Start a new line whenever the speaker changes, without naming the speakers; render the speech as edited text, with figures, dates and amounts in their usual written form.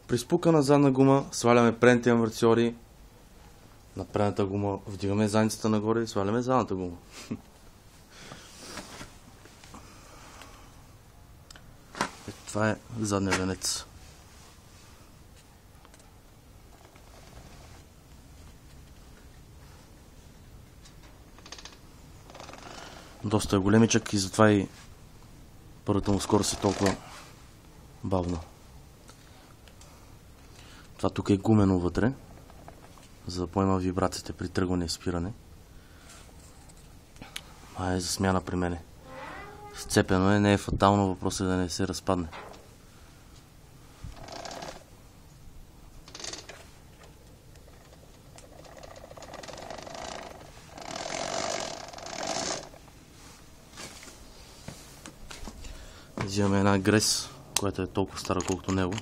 При спукана задна гума сваляме предните амортисьори на предната гума, вдигаме задницата нагоре и сваляме задната гума. Това е задния венец. Доста е големичък и затова и първата му скорост е толкова бавна. Това тук е гумено вътре, за да поема вибрациите при тръгване и спиране. Това е за смяна при мене. Сцепено е, не е фатално, въпросът е да не се разпадне. Взимаме една грес, която е толкова стара колкото него.